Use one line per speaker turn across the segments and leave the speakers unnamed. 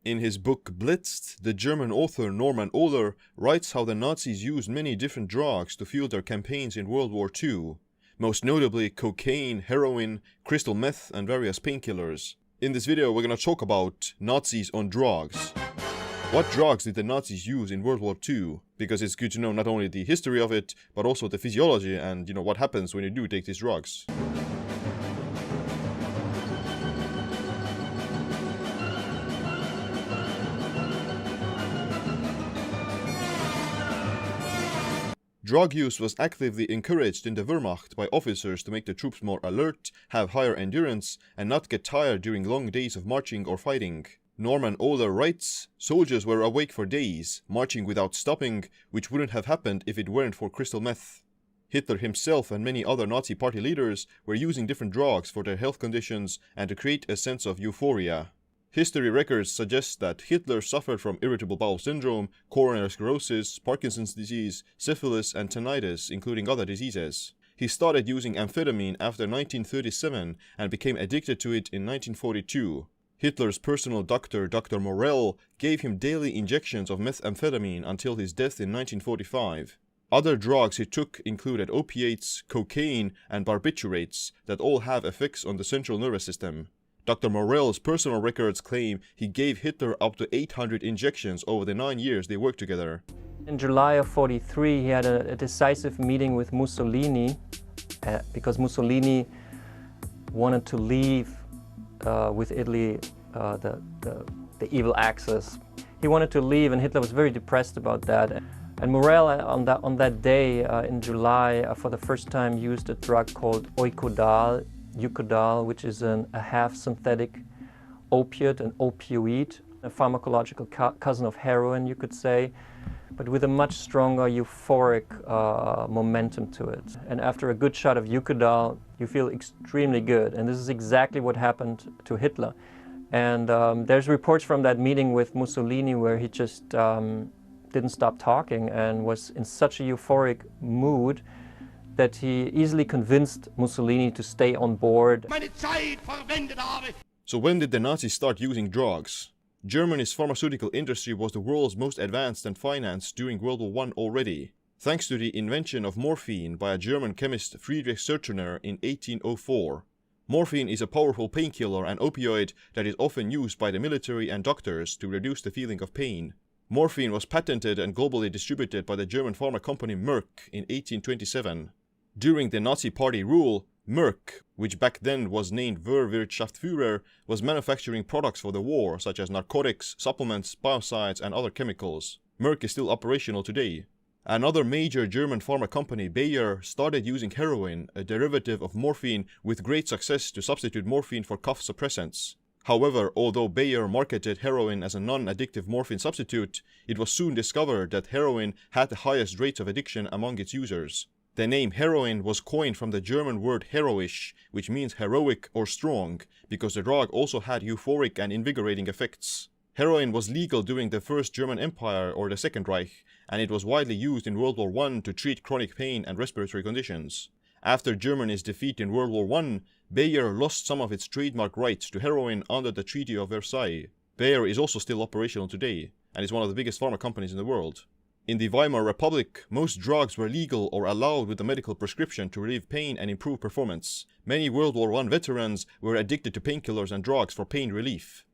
In his book Blitzed, the German author Norman Ohler writes how the Nazis used many different drugs to fuel their campaigns in World War II, most notably cocaine, heroin, crystal meth, and various painkillers. In this video, we're gonna talk about Nazis on drugs. What drugs did the Nazis use in World War II? Because it's good to know not only the history of it, but also the physiology and, what happens when you do take these drugs. Drug use was actively encouraged in the Wehrmacht by officers to make the troops more alert, have higher endurance, and not get tired during long days of marching or fighting. Norman Ohler writes, "Soldiers were awake for days, marching without stopping, which wouldn't have happened if it weren't for crystal meth." Hitler himself and many other Nazi party leaders were using different drugs for their health conditions and to create a sense of euphoria. History records suggest that Hitler suffered from irritable bowel syndrome, coronary sclerosis, Parkinson's disease, syphilis, and tinnitus, including other diseases. He started using amphetamine after 1937 and became addicted to it in 1942. Hitler's personal doctor, Dr. Morell, gave him daily injections of methamphetamine until his death in 1945. Other drugs he took included opiates, cocaine, and barbiturates that all have effects on the central nervous system. Dr. Morell's personal records claim he gave Hitler up to 800 injections over the 9 years they worked together.
In July of '43, he had a decisive meeting with Mussolini because Mussolini wanted to leave with Italy the evil Axis. He wanted to leave, and Hitler was very depressed about that. And Morell, on that day in July, for the first time used a drug called Eucodal, which is a half-synthetic opiate, an opioid, a pharmacological cousin of heroin, you could say, but with a much stronger euphoric momentum to it. And after a good shot of Eucodal, you feel extremely good. And this is exactly what happened to Hitler. And there's reports from that meeting with Mussolini where he just didn't stop talking and was in such a euphoric mood that he easily convinced Mussolini to stay on board.
So when did the Nazis start using drugs? Germany's pharmaceutical industry was the world's most advanced and financed during World War I already, thanks to the invention of morphine by a German chemist Friedrich Sertuner in 1804. Morphine is a powerful painkiller and opioid that is often used by the military and doctors to reduce the feeling of pain. Morphine was patented and globally distributed by the German pharma company Merck in 1827. During the Nazi Party rule, Merck, which back then was named Wehrwirtschaftsführer, was manufacturing products for the war, such as narcotics, supplements, biocides, and other chemicals. Merck is still operational today. Another major German pharma company, Bayer, started using heroin, a derivative of morphine, with great success to substitute morphine for cough suppressants. However, although Bayer marketed heroin as a non-addictive morphine substitute, it was soon discovered that heroin had the highest rates of addiction among its users. The name heroin was coined from the German word heroisch, which means heroic or strong, because the drug also had euphoric and invigorating effects. Heroin was legal during the First German Empire or the Second Reich, and it was widely used in World War I to treat chronic pain and respiratory conditions. After Germany's defeat in World War I, Bayer lost some of its trademark rights to heroin under the Treaty of Versailles. Bayer is also still operational today, and is one of the biggest pharma companies in the world. In the Weimar Republic, most drugs were legal or allowed with a medical prescription to relieve pain and improve performance. Many World War I veterans were addicted to painkillers and drugs for pain relief.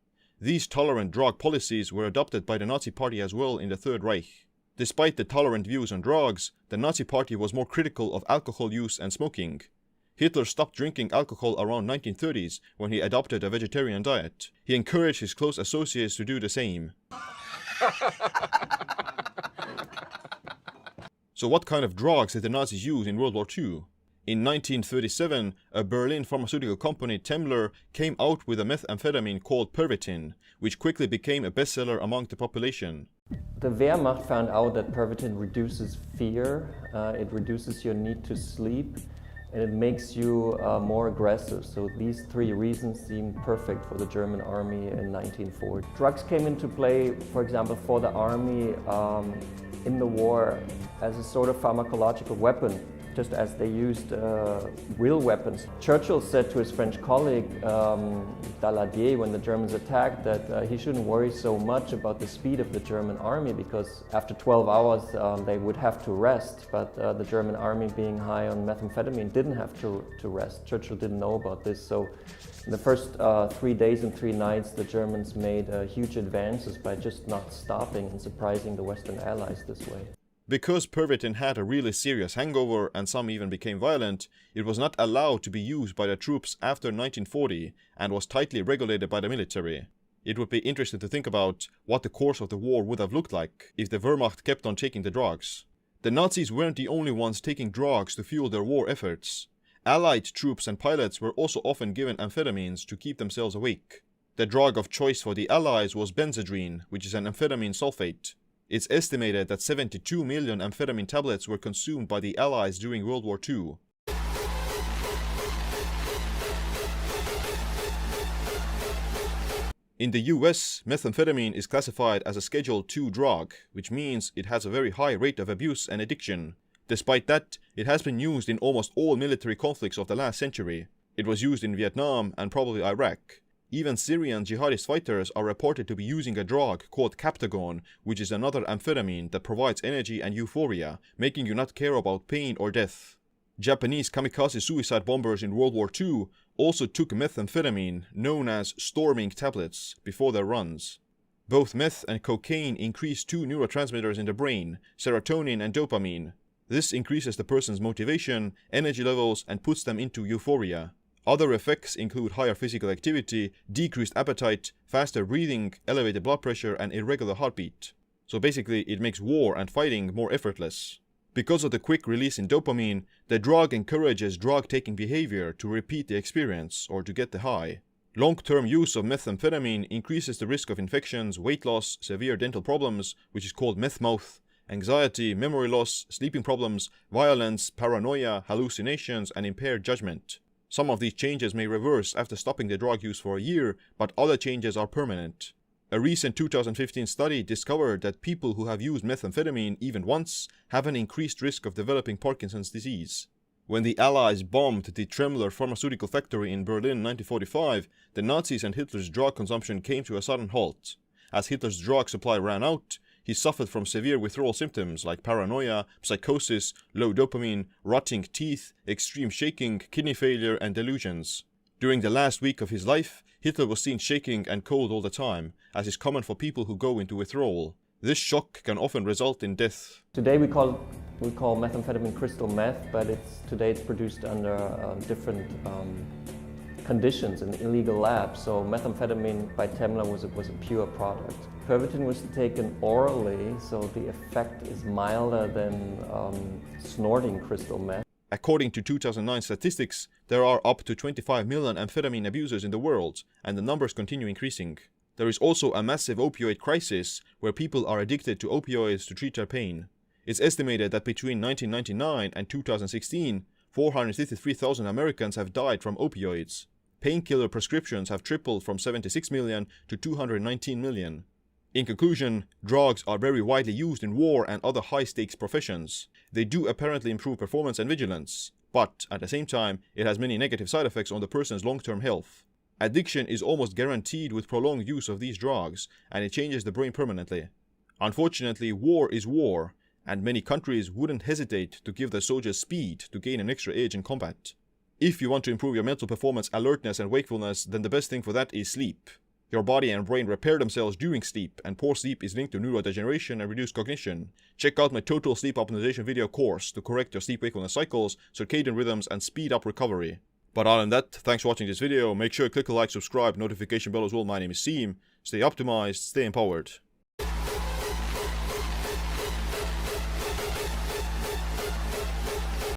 These tolerant drug policies were adopted by the Nazi Party as well in the Third Reich. Despite the tolerant views on drugs, the Nazi Party was more critical of alcohol use and smoking. Hitler stopped drinking alcohol around 1930s when he adopted a vegetarian diet. He encouraged his close associates to do the same. So what kind of drugs did the Nazis use in World War II? In 1937, a Berlin pharmaceutical company, Temmler, came out with a methamphetamine called Pervitin, which quickly became a bestseller among the population.
The Wehrmacht found out that Pervitin reduces fear, it reduces your need to sleep, and it makes you more aggressive. So these three reasons seemed perfect for the German army in 1940. Drugs came into play, for example, for the army in the war as a sort of pharmacological weapon. just as they used real weapons. Churchill said to his French colleague Daladier when the Germans attacked that he shouldn't worry so much about the speed of the German army, because after 12 hours they would have to rest, but the German army, being high on methamphetamine, didn't have to rest. Churchill didn't know about this, so in the first 3 days and 3 nights the Germans made huge advances by just not stopping and surprising the Western Allies this way.
Because Pervitin had a really serious hangover and some even became violent, it was not allowed to be used by the troops after 1940 and was tightly regulated by the military. It would be interesting to think about what the course of the war would have looked like if the Wehrmacht kept on taking the drugs. The Nazis weren't the only ones taking drugs to fuel their war efforts. Allied troops and pilots were also often given amphetamines to keep themselves awake. The drug of choice for the Allies was benzedrine, which is an amphetamine sulfate. It's estimated that 72 million amphetamine tablets were consumed by the Allies during World War II. In the US, methamphetamine is classified as a Schedule II drug, which means it has a very high rate of abuse and addiction. Despite that, it has been used in almost all military conflicts of the last century. It was used in Vietnam and probably Iraq. Even Syrian jihadist fighters are reported to be using a drug called Captagon, which is another amphetamine that provides energy and euphoria, making you not care about pain or death. Japanese kamikaze suicide bombers in World War II also took methamphetamine, known as storming tablets, before their runs. Both meth and cocaine increase 2 neurotransmitters in the brain, serotonin and dopamine. This increases the person's motivation, energy levels, and puts them into euphoria. Other effects include higher physical activity, decreased appetite, faster breathing, elevated blood pressure, and irregular heartbeat. So basically, it makes war and fighting more effortless. Because of the quick release in dopamine, the drug encourages drug-taking behavior to repeat the experience or to get the high. Long-term use of methamphetamine increases the risk of infections, weight loss, severe dental problems, which is called meth mouth, anxiety, memory loss, sleeping problems, violence, paranoia, hallucinations, and impaired judgment. Some of these changes may reverse after stopping the drug use for a year, but other changes are permanent. A recent 2015 study discovered that people who have used methamphetamine even once have an increased risk of developing Parkinson's disease. When the Allies bombed the Tremler pharmaceutical factory in Berlin in 1945, the Nazis and Hitler's drug consumption came to a sudden halt. As Hitler's drug supply ran out, he suffered from severe withdrawal symptoms like paranoia, psychosis, low dopamine, rotting teeth, extreme shaking, kidney failure, and delusions. During the last week of his life, Hitler was seen shaking and cold all the time, as is common for people who go into withdrawal. This shock can often result in death.
Today we call methamphetamine crystal meth, but today it's produced under different conditions in illegal labs. So methamphetamine by Tremler was a pure product. Pervitin was taken orally, so the effect is milder than snorting crystal meth.
According to 2009 statistics, there are up to 25 million amphetamine abusers in the world, and the numbers continue increasing. There is also a massive opioid crisis where people are addicted to opioids to treat their pain. It's estimated that between 1999 and 2016, 453,000 Americans have died from opioids. Painkiller prescriptions have tripled from 76 million to 219 million. In conclusion, drugs are very widely used in war and other high-stakes professions. They do apparently improve performance and vigilance, but at the same time, it has many negative side effects on the person's long-term health. Addiction is almost guaranteed with prolonged use of these drugs, and it changes the brain permanently. Unfortunately, war is war, and many countries wouldn't hesitate to give their soldiers speed to gain an extra edge in combat. If you want to improve your mental performance, alertness, and wakefulness, then the best thing for that is sleep. Your body and brain repair themselves during sleep, and poor sleep is linked to neurodegeneration and reduced cognition. Check out my total sleep optimization video course to correct your sleep-wakefulness cycles, circadian rhythms, and speed up recovery. But other than that, thanks for watching this video. Make sure to click a like, subscribe, notification bell as well. My name is Seem. Stay optimized, stay empowered.